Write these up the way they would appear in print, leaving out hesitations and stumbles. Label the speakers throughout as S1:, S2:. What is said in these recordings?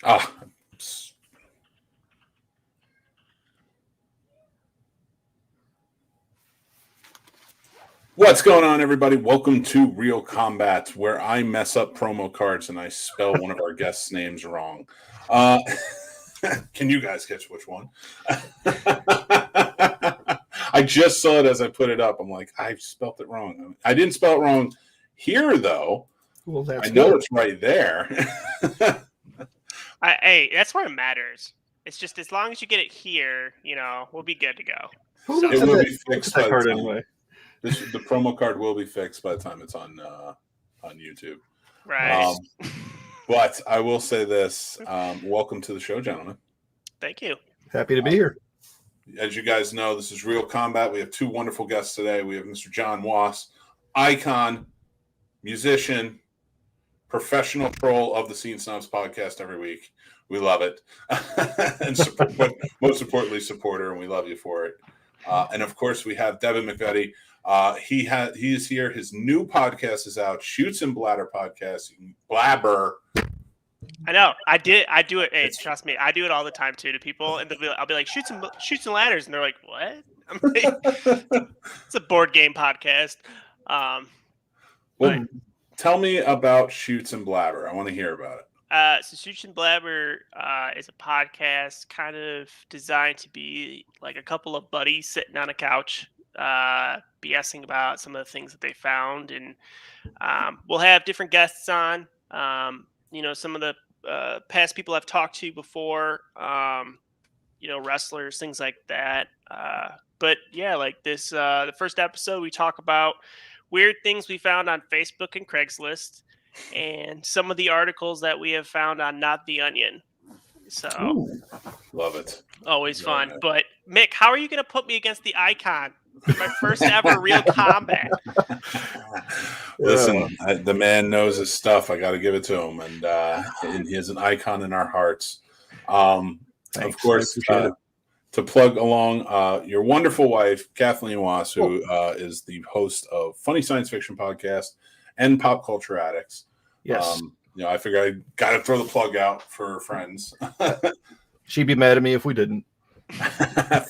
S1: Ah, what's going on, everybody? Welcome to Real Combat, where I mess up promo cards and I spell one of our guests' names wrong. Can you guys catch which one? I just saw it as I put it up. I'm like, I spelled it wrong. I didn't spell it wrong here, though.
S2: Well, that's
S1: I know
S2: good.
S1: it's right there.
S3: Hey, that's where it matters. It's just as long as you get it here, we'll be good to go.
S2: Who
S3: So-
S2: looks
S1: It
S2: at
S1: will
S2: that-
S1: be fixed
S2: that
S1: by the
S2: card
S1: time.
S2: anyway?
S1: The promo card will be fixed by the time it's on YouTube.
S3: Right.
S1: But I will say this: welcome to the show, gentlemen.
S3: Thank you.
S2: Happy to be here.
S1: As you guys know, this is Real Combat. We have two wonderful guests today. We have Mr. John Wass, icon, musician, professional troll of the Scene Snobs podcast every week. We love it. And but most importantly, supporter, and we love you for it. And of course, we have Devin McVetti. He is here. His new podcast is out, Shoots and Bladder podcast. You can blabber.
S3: I know. I do it. Hey, trust me, I do it all the time too to people, and I'll be like, shoots and ladders, and they're like, what? I'm like, it's a board game podcast.
S1: Well, tell me about Shoots and Blabber. I want to hear about it.
S3: So Shoots and Blabber is a podcast kind of designed to be like a couple of buddies sitting on a couch, BSing about some of the things that they found, and we'll have different guests on. Some of the past people I've talked to before, wrestlers, things like that. But yeah, like this, the first episode, we talk about weird things we found on Facebook and Craigslist, and some of the articles that we have found on Not the Onion. So,
S1: Love it.
S3: Always fun. It. But Mick, how are you going to put me against the icon? My first ever Real Combat.
S1: Listen, the man knows his stuff. I got to give it to him, and he is an icon in our hearts. Of course, to plug along your wonderful wife, Kathleen Wass, who is the host of Funny Science Fiction Podcast and Pop Culture Addicts.
S2: Yes.
S1: I figure I got to throw the plug out for her friends.
S2: She'd be mad at me if we didn't.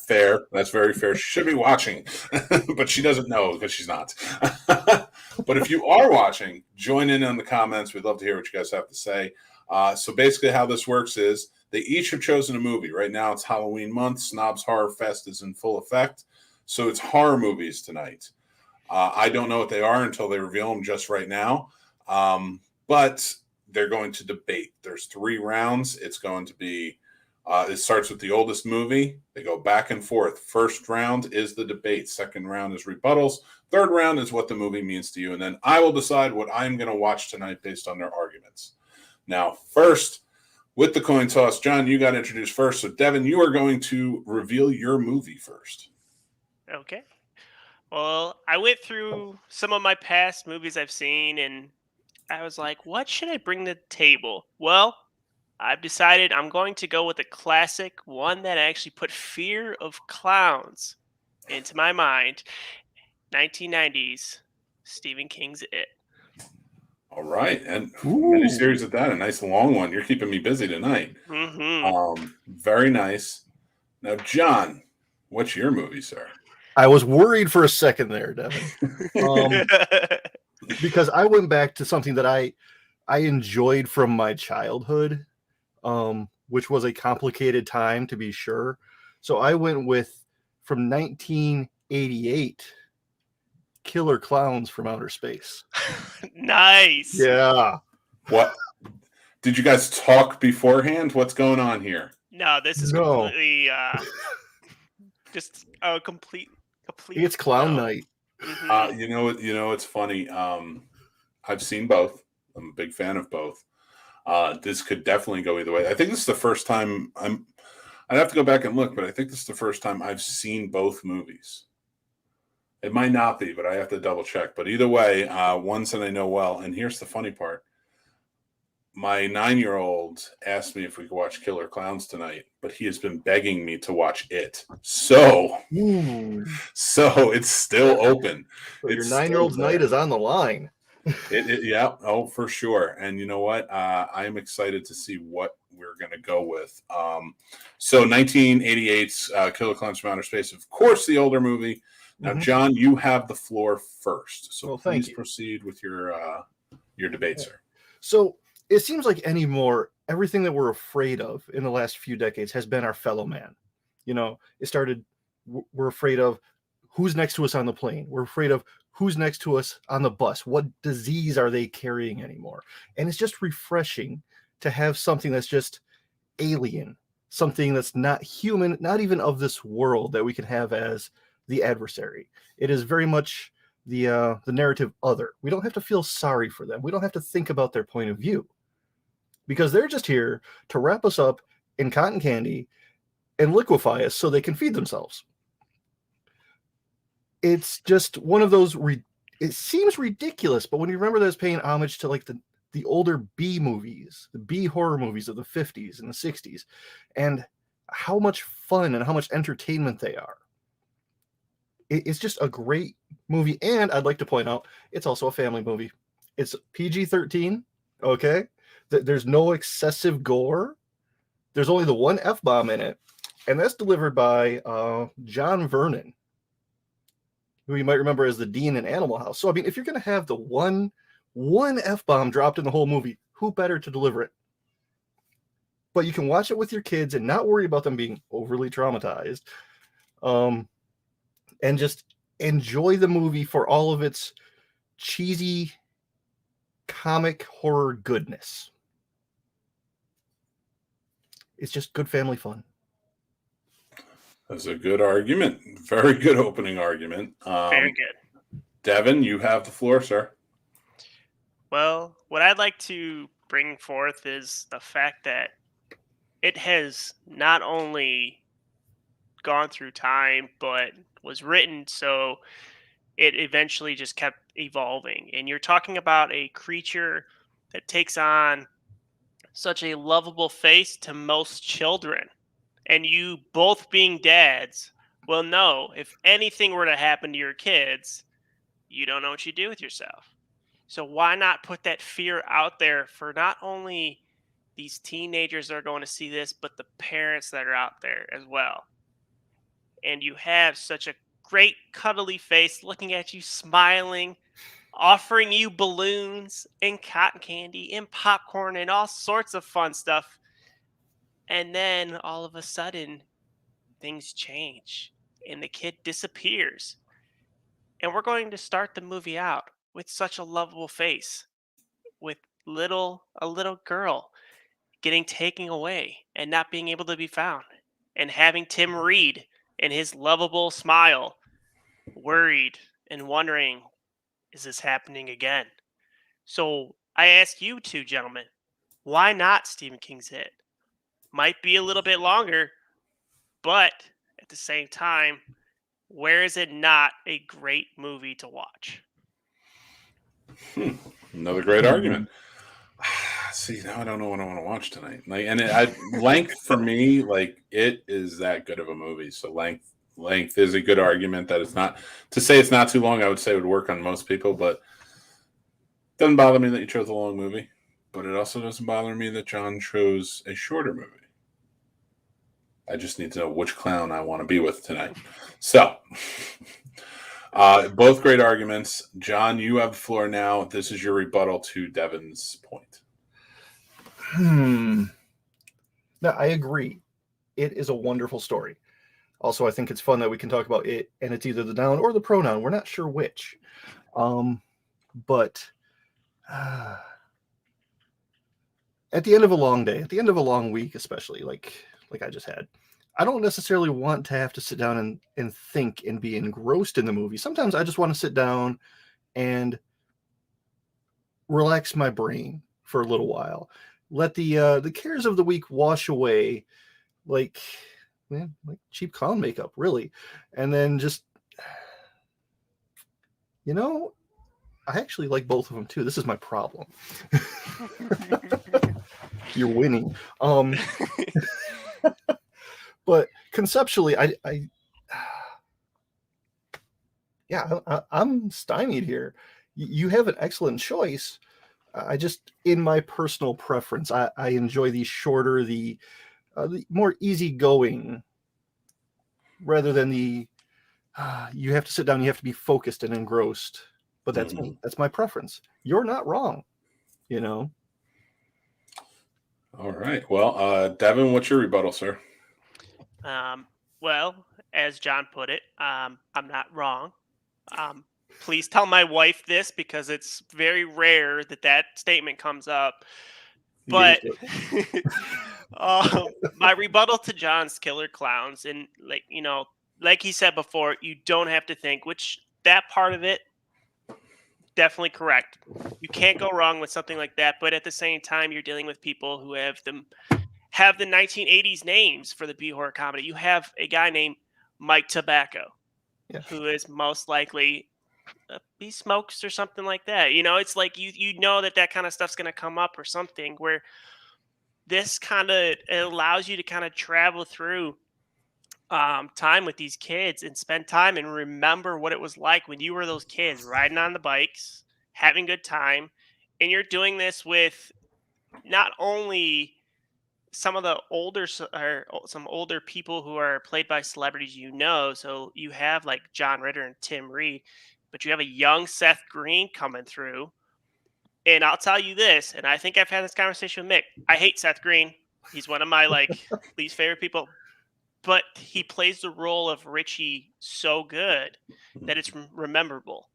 S1: Fair. That's very fair. She should be watching, but she doesn't know because she's not. But if you are watching, join in on the comments. We'd love to hear what you guys have to say. So basically how this works is they each have chosen a movie. Right now it's Halloween month. Snobs Horrorfest is in full effect. So it's horror movies tonight. I don't know what they are until they reveal them just right now. But they're going to debate. There's 3 rounds. It's going to be it starts with the oldest movie. They go back and forth. First round is the debate. Second round is rebuttals. Third round is what the movie means to you. And then I will decide what I'm going to watch tonight based on their arguments. Now, first, with the coin toss, John, you got introduced first. So, Devin, you are going to reveal your movie first.
S3: Okay. Well, I went through some of my past movies I've seen, and I was like, what should I bring to the table? Well, I've decided I'm going to go with a classic, one that actually put fear of clowns into my mind. 1990s, Stephen King's It.
S1: All right. And many series of that, a nice long one. You're keeping me busy tonight.
S3: Mm-hmm.
S1: Very nice. Now, John, what's your movie, sir?
S2: I was worried for a second there, Devin. Because I went back to something that I enjoyed from my childhood, which was a complicated time, to be sure. So I went with, from 1988, Killer Klowns from Outer Space.
S3: Nice.
S2: Yeah.
S1: What? Did you guys talk beforehand? What's going on here?
S3: No, this is completely just a complete.
S2: It's clown night.
S3: Mm-hmm.
S1: It's funny. I've seen both. I'm a big fan of both. This could definitely go either way. I think this is the first time I'd have to go back and look, but I think this is the first time I've seen both movies. It might not be, but I have to double check. But either way, ones that I know well. And here's the funny part. My 9-year-old asked me if we could watch Killer Klowns tonight, but he has been begging me to watch it. So it's still open.
S2: So your 9-year-old's night is on the line.
S1: Yeah, oh, for sure. And you know what? I'm excited to see what we're going to go with. So 1988's Killer Clowns from Outer Space, of course, the older movie. Now, John, you have the floor first. So
S2: Well,
S1: please proceed with your debate, sir.
S2: So it seems like anymore, everything that we're afraid of in the last few decades has been our fellow man. You know, it started, we're afraid of who's next to us on the plane. We're afraid of who's next to us on the bus. What disease are they carrying anymore? And it's just refreshing to have something that's just alien, something that's not human, not even of this world, that we can have as the adversary. It is very much the narrative other. We don't have to feel sorry for them. We don't have to think about their point of view, because they're just here to wrap us up in cotton candy and liquefy us so they can feed themselves. It's just one of those, it seems ridiculous, but when you remember that it's paying homage to like the older B movies, the B horror movies of the 50s and the 60s, and how much fun and how much entertainment they are. It's just a great movie. And I'd like to point out, it's also a family movie. It's PG-13, okay? There's no excessive gore. There's only the one F-bomb in it, and that's delivered by John Vernon, who you might remember as the dean in Animal House. So, I mean, if you're going to have the one F-bomb dropped in the whole movie, who better to deliver it? But you can watch it with your kids and not worry about them being overly traumatized. And just enjoy the movie for all of its cheesy comic horror goodness. It's just good family fun.
S1: That's a good argument. Very good opening argument.
S3: Very good.
S1: Devin, you have the floor, sir.
S3: Well, what I'd like to bring forth is the fact that it has not only gone through time, but was written so it eventually just kept evolving. And you're talking about a creature that takes on such a lovable face to most children. And you both being dads will know if anything were to happen to your kids, you don't know what you do with yourself. So why not put that fear out there for not only these teenagers that are going to see this, but the parents that are out there as well. And you have such a great cuddly face looking at you, smiling, offering you balloons and cotton candy and popcorn and all sorts of fun stuff. And then all of a sudden, things change and the kid disappears. And we're going to start the movie out with such a lovable face, with a little girl getting taken away and not being able to be found, and having Tim Reed and his lovable smile worried and wondering, is this happening again? So I ask you two gentlemen, why not Stephen King's It? Might be a little bit longer, but at the same time, where is it not a great movie to watch?
S1: Another great argument. See, now I don't know what I want to watch tonight. Like, and length for me, like, it is that good of a movie. So length is a good argument that it's not, to say it's not too long. I would say it would work on most people, but it doesn't bother me that you chose a long movie. But it also doesn't bother me that John chose a shorter movie. I just need to know which clown I want to be with tonight. So, both great arguments. John, you have the floor now. This is your rebuttal to Devin's point.
S2: No, I agree. It is a wonderful story. Also, I think it's fun that we can talk about it, and it's either the noun or the pronoun. We're not sure which. But at the end of a long day, at the end of a long week, especially like I just had, I don't necessarily want to have to sit down and think and be engrossed in the movie. Sometimes I just want to sit down and relax my brain for a little while. Let the cares of the week wash away, like cheap clown makeup, really. And then just, I actually like both of them too. This is my problem. You're winning. But conceptually, I'm stymied here. you have an excellent choice. I just, in my personal preference, I enjoy the shorter, the more easygoing, rather than the you have to sit down, you have to be focused and engrossed. But that's me. That's my preference. You're not wrong, you know.
S1: All right. Well, Devin, what's your rebuttal, sir?
S3: Well, as John put it, I'm not wrong. Please tell my wife this because it's very rare that that statement comes up. But my rebuttal to John's Killer Clowns, and like he said before, you don't have to think, which that part of it, definitely correct. You can't go wrong with something like that. But at the same time, you're dealing with people who have the 1980s names for the B horror comedy. You have a guy named Mike Tobacco,
S2: Yeah.
S3: who is most likely he smokes or something like that. It's like you know that kind of stuff's going to come up or something. Where this kind of allows you to kind of travel through time with these kids and spend time and remember what it was like when you were those kids riding on the bikes, having good time, and you're doing this with not only some of the some older people who are played by celebrities, so you have like John Ritter and Tim Reed, but you have a young Seth Green coming through. And I'll tell you this, and I think I've had this conversation with Mick. I hate Seth Green. He's one of my least favorite people, but he plays the role of Richie so good that it's rememberable.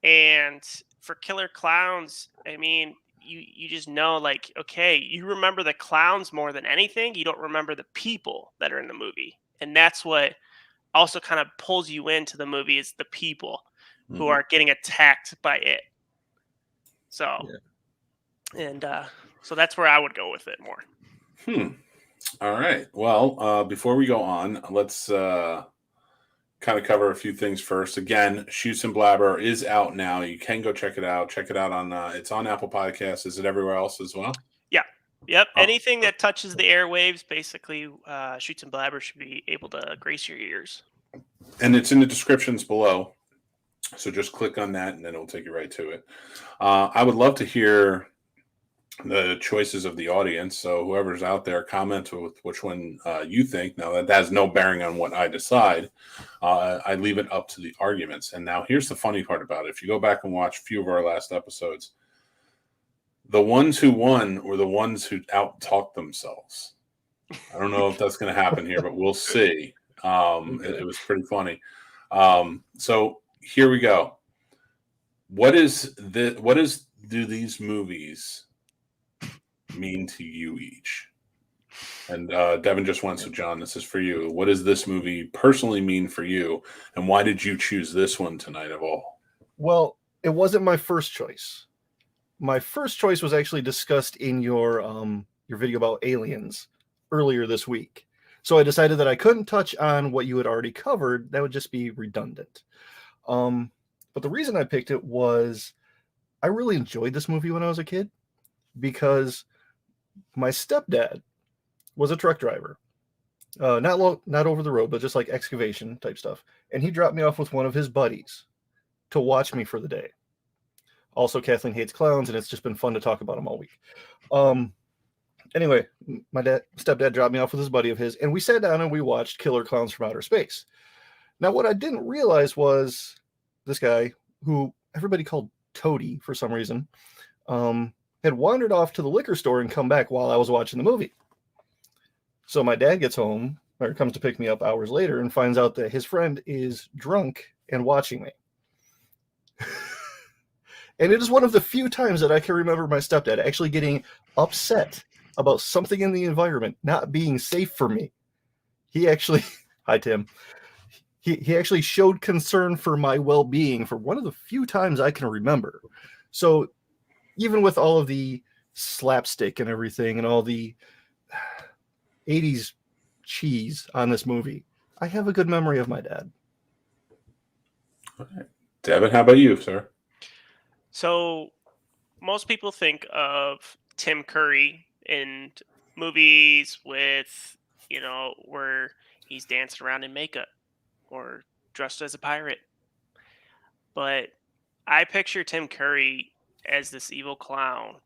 S3: And for Killer Clowns, I mean, you just know, like, okay, you remember the clowns more than anything. You don't remember the people that are in the movie. And that's what also kind of pulls you into the movie, is the people who are getting attacked by it. So, and so that's where I would go with it more.
S1: All right. Well, before we go on, let's kind of cover a few things first. Again, Shoots and Blabber is out now. You can go check it out. Check it out on it's on Apple Podcasts. Is it everywhere else as well?
S3: Yeah. Yep. Anything that touches the airwaves, basically, Shoots and Blabber should be able to grace your ears.
S1: And it's in the descriptions below. So just click on that and then it'll take you right to it. I would love to hear the choices of the audience. So whoever's out there, comment with which one you think. Now that has no bearing on what I decide. I leave it up to the arguments. And now here's the funny part about it. If you go back and watch a few of our last episodes, the ones who won were the ones who out-talked themselves. I don't know if that's going to happen here, but we'll see. It was pretty funny. So here we go. What do these movies mean to you each? And Devin just went, so John, this is for you. What does this movie personally mean for you? And why did you choose this one tonight of all?
S2: Well, it wasn't my first choice. My first choice was actually discussed in your video about aliens earlier this week. So I decided that I couldn't touch on what you had already covered. That would just be redundant. But the reason I picked it was I really enjoyed this movie when I was a kid because my stepdad was a truck driver. Not over the road, but just like excavation type stuff. And he dropped me off with one of his buddies to watch me for the day. Also, Kathleen hates clowns, and it's just been fun to talk about them all week. Anyway, my stepdad dropped me off with his buddy of his, and we sat down and we watched Killer Clowns from Outer Space. Now, what I didn't realize was this guy, who everybody called Toady for some reason, had wandered off to the liquor store and come back while I was watching the movie. So my dad gets home, or comes to pick me up hours later, and finds out that his friend is drunk and watching me. And it is one of the few times that I can remember my stepdad actually getting upset about something in the environment not being safe for me. He actually, hi Tim, he actually showed concern for my well-being for one of the few times I can remember. So even with all of the slapstick and everything and all the 80s cheese on this movie, I have a good memory of my dad.
S1: All right. Devin, how about you, sir?
S3: So most people think of Tim Curry in movies with, where he's dancing around in makeup or dressed as a pirate. But I picture Tim Curry as this evil clown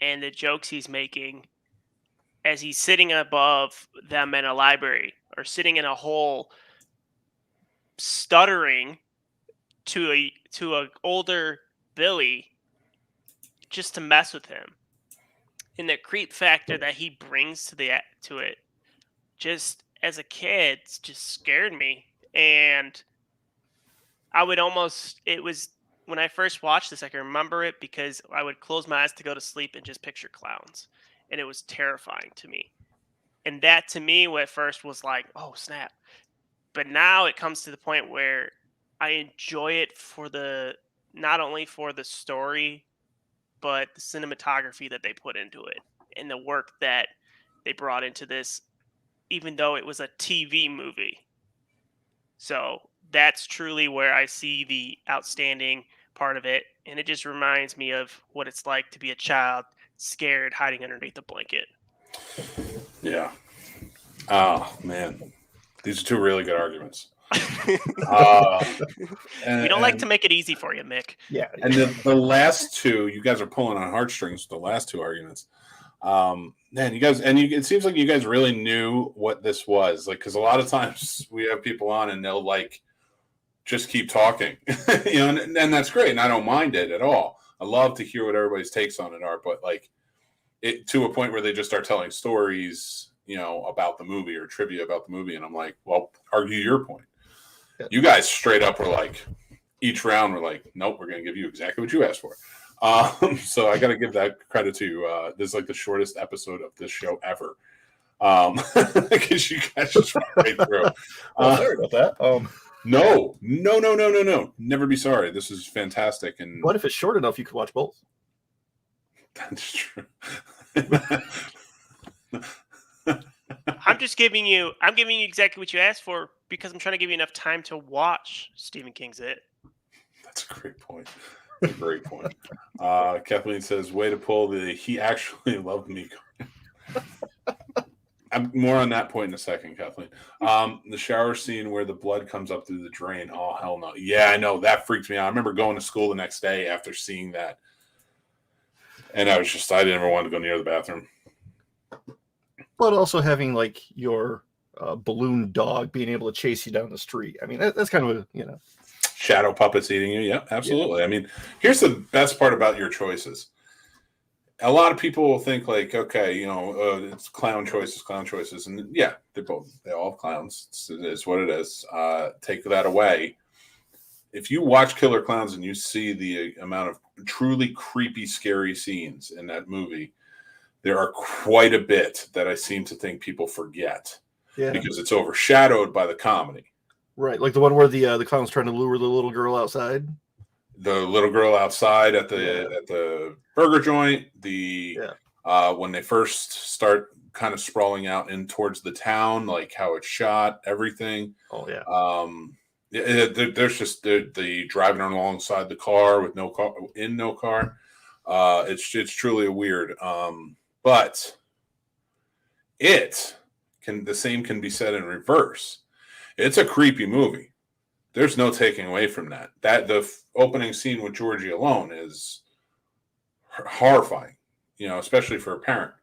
S3: and the jokes he's making as he's sitting above them in a library or sitting in a hole stuttering to a older Billy just to mess with him. And the creep factor that he brings to it just as a kid just scared me. And I would almost it was when I first watched this, I can remember it because I would close my eyes to go to sleep and just picture clowns. And it was terrifying to me. And that to me at first was like, oh snap. But now it comes to the point where I enjoy it for the not only for the story, but the cinematography that they put into it and the work that they brought into this, even though it was a TV movie. So that's truly where I see the outstanding part of it. And it just reminds me of what it's like to be a child scared hiding underneath a blanket.
S1: Yeah. Oh, man. These are two really good arguments.
S3: We don't like to make it easy for you, Mick.
S2: Yeah.
S1: And the last two, you guys are pulling on heartstrings with the last two arguments. Man, you guys, it seems like you guys really knew what this was. Like, because a lot of times we have people on and they'll like just keep talking, and that's great. And I don't mind it at all. I love to hear what everybody's takes on it are, but like it to a point where they just start telling stories, about the movie or trivia about the movie. And I'm like, well, argue your point. Yeah. You guys straight up were like, each round we're like, nope, we're going to give you exactly what you asked for. So I got to give that credit to you. This is like the shortest episode of this show ever. Because you guys just went right through.
S2: Sorry about that.
S1: No. Never be sorry. This is fantastic. And
S2: what if it's short enough you could watch both?
S1: That's true.
S3: I'm giving you exactly what you asked for because I'm trying to give you enough time to watch Stephen King's It.
S1: That's a great point. Great point. Kathleen says, way to pull the he actually loved me. I'm more on that point in a second, Kathleen. The shower scene where the blood comes up through the drain. Oh, hell no. Yeah, I know. That freaked me out. I remember going to school the next day after seeing that. And I didn't ever want to go near the bathroom.
S2: But also having like your balloon dog being able to chase you down the street. I mean, that's kind of
S1: shadow puppets eating you. Yeah, absolutely. Yeah. I mean, here's the best part about your choices. A lot of people will think like, okay, it's clown choices. And yeah, they all have clowns. It's what it is. Take that away. If you watch Killer Klowns and you see the amount of truly creepy, scary scenes in that movie, there are quite a bit that I seem to think people forget because it's overshadowed by the comedy.
S2: Right, like the one where the clown's trying to lure the little girl outside.
S1: The little girl outside at the burger joint. When they first start kind of sprawling out in towards the town, like how it's shot, everything.
S2: Oh yeah.
S1: There's just the driving alongside the car with no car. It's truly a weird. But the same can be said in reverse. It's a creepy movie. There's no taking away from that. That the opening scene with Georgie alone is horrifying, especially for a parent.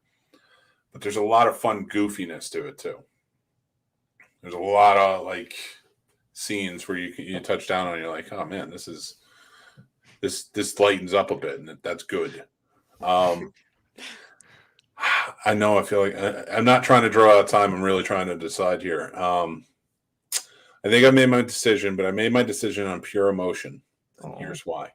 S1: But there's a lot of fun goofiness to it too. There's a lot of like scenes where you touch down on and you're like, oh man, this lightens up a bit, and that's good. I know. I feel like I'm not trying to draw out time. I'm really trying to decide here. I think I made my decision, but I made my decision on pure emotion. And here's why.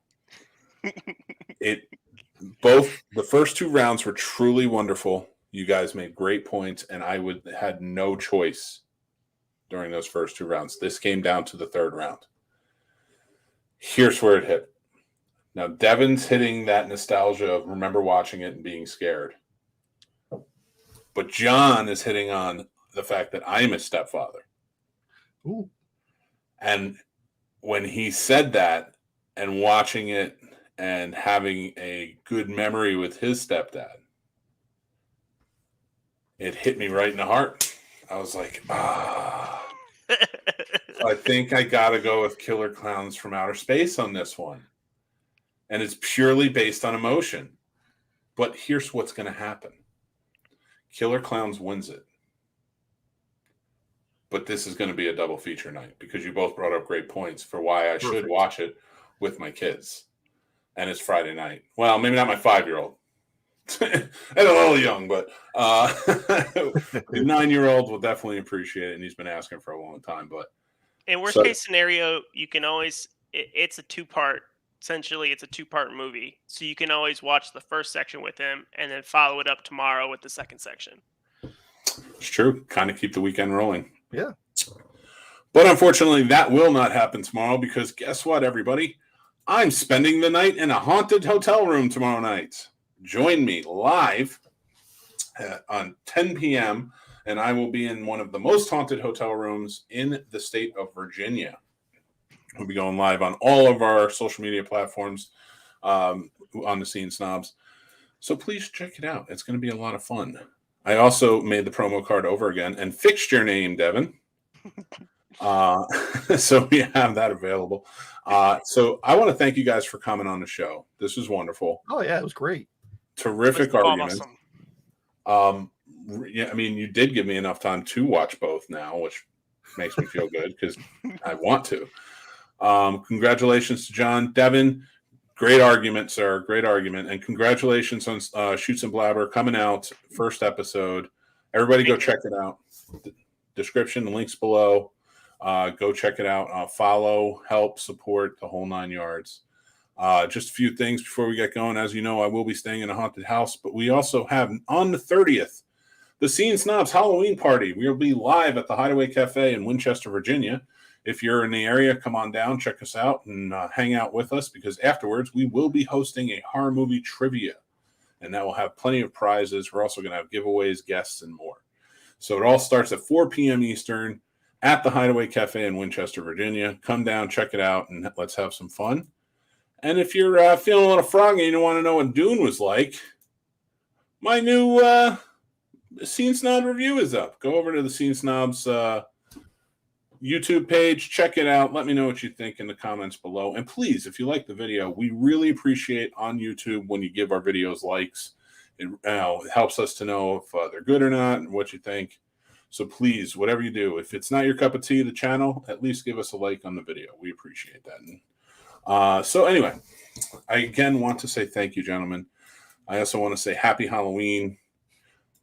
S1: Both the first two rounds were truly wonderful. You guys made great points, and I had no choice during those first two rounds. This came down to the third round. Here's where it hit. Now, Devin's hitting that nostalgia of remember watching it and being scared. But John is hitting on the fact that I'm a stepfather.
S2: Ooh.
S1: And when he said that and watching it and having a good memory with his stepdad, it hit me right in the heart. I was like, I think I got to go with Killer Klowns from Outer Space on this one. and it's purely based on emotion. But here's what's going to happen. Killer Klowns wins it. But this is going to be a double feature night because you both brought up great points for why I should watch it with my kids. And it's Friday night. Well, maybe not my 5-year-old. And a little young, but the 9-year-old will definitely appreciate it, and he's been asking for a long time. But
S3: in worst case scenario, you can always it's a 2-part. Essentially, it's a 2-part movie, so you can always watch the first section with him and then follow it up tomorrow with the second section.
S1: It's true. Kind of keep the weekend rolling.
S2: Yeah.
S1: But unfortunately, that will not happen tomorrow because guess what, everybody? I'm spending the night in a haunted hotel room tomorrow night. Join me live on 10 p.m., and I will be in one of the most haunted hotel rooms in the state of Virginia. We'll be going live on all of our social media platforms on the Scene Snobs. So please check it out. It's going to be a lot of fun. I also made the promo card over again and fixed your name, Devin. So we have that available. So I want to thank you guys for coming on the show. This was wonderful.
S2: Oh, yeah, it was great.
S1: Terrific argument. Yeah, I mean, you did give me enough time to watch both now, which makes me feel good because I want to. Congratulations to John. Devin, great argument, sir. Great argument. And congratulations on Shoots and Blabber coming out, first episode. Everybody go check it out. The description, the links below. Go check it out. Follow, help, support, the whole 9 yards. Just a few things before we get going. As you know, I will be staying in a haunted house, but we also have on the 30th, the Scene Snobs Halloween party. We'll be live at the Hideaway Cafe in Winchester, Virginia. If you're in the area, come on down, check us out, and hang out with us because afterwards we will be hosting a horror movie trivia, and that will have plenty of prizes. We're also going to have giveaways, guests, and more. So it all starts at 4 p.m. Eastern at the Hideaway Cafe in Winchester, Virginia. Come down, check it out, and let's have some fun. And if you're feeling a little froggy and you want to know what Dune was like, my new Scene Snob review is up. Go over to the Scene Snobs YouTube page, check it out. Let me know what you think in the comments below. And please, if you like the video, we really appreciate on YouTube when you give our videos likes. It helps us to know if they're good or not and what you think. So please, whatever you do, if it's not your cup of tea, the channel, at least give us a like on the video. We appreciate that. So anyway, I again want to say thank you, gentlemen. I also want to say happy Halloween.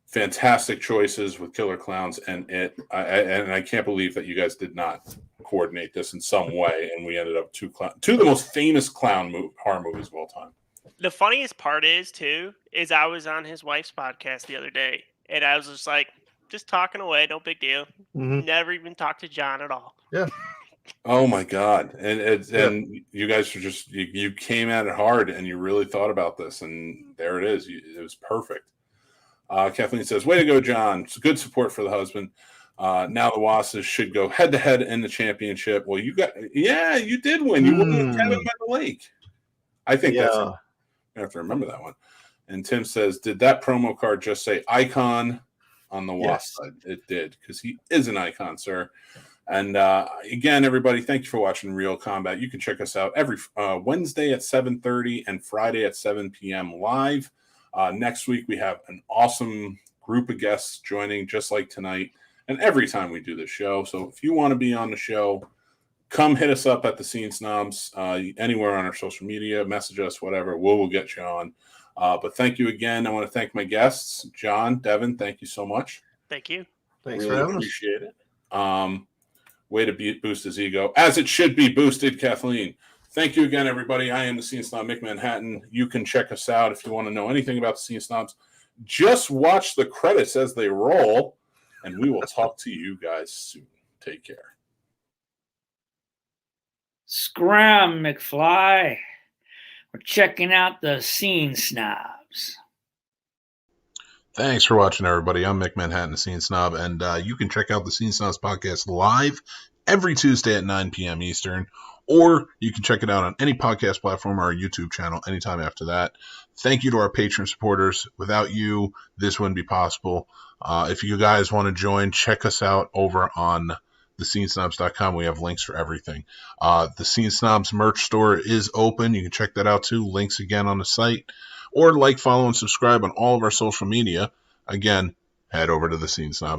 S1: Fantastic choices with Killer Klowns and it. I can't believe that you guys did not coordinate this in some way, and we ended up two of the most famous horror movies of all time.
S3: The funniest part is I was on his wife's podcast the other day, and I was just like, just talking away, no big deal. Mm-hmm. Never even talked to John at all.
S2: Yeah.
S1: Oh my God! And you guys were just you came at it hard, and you really thought about this, and there it is. It was perfect. Kathleen says, "Way to go, John! It's good support for the husband. Now the Wasses should go head to head in the championship." Well, you did win. You won with Kevin by the Lake. I think that's it. I have to remember that one. And Tim says, "Did that promo card just say icon on the Wasp side?" It did, because he is an icon, sir. And again, everybody, thank you for watching Real Combat. You can check us out every Wednesday at 7:30 and Friday at 7 p.m. live. Next week, we have an awesome group of guests joining, just like tonight, and every time we do this show. So if you want to be on the show, come hit us up at the Scene Snobs, anywhere on our social media, message us, whatever. We'll get you on. But thank you again. I want to thank my guests, John, Devin. Thank you so much.
S3: Thank you.
S2: Thanks
S1: really
S2: for having
S1: appreciate it. Way to boost his ego, as it should be boosted, Kathleen. Thank you again, everybody. I am the Scene Snob, Mick Manhattan. You can check us out if you want to know anything about the Scene Snobs. Just watch the credits as they roll, and we will talk to you guys soon. Take care.
S4: Scram, McFly. We're checking out the Scene Snobs.
S1: Thanks for watching, everybody. I'm Mick Manhattan, the Scene Snob, and you can check out the Scene Snobs podcast live every Tuesday at 9 p.m. Eastern, or you can check it out on any podcast platform or our YouTube channel anytime after that. Thank you to our Patreon supporters. Without you, this wouldn't be possible. If you guys want to join, check us out over on thescenesnobs.com. We have links for everything. The Scene Snobs merch store is open. You can check that out too. Links again on the site. Or follow, and subscribe on all of our social media. Again, head over to thescenesnobs.com.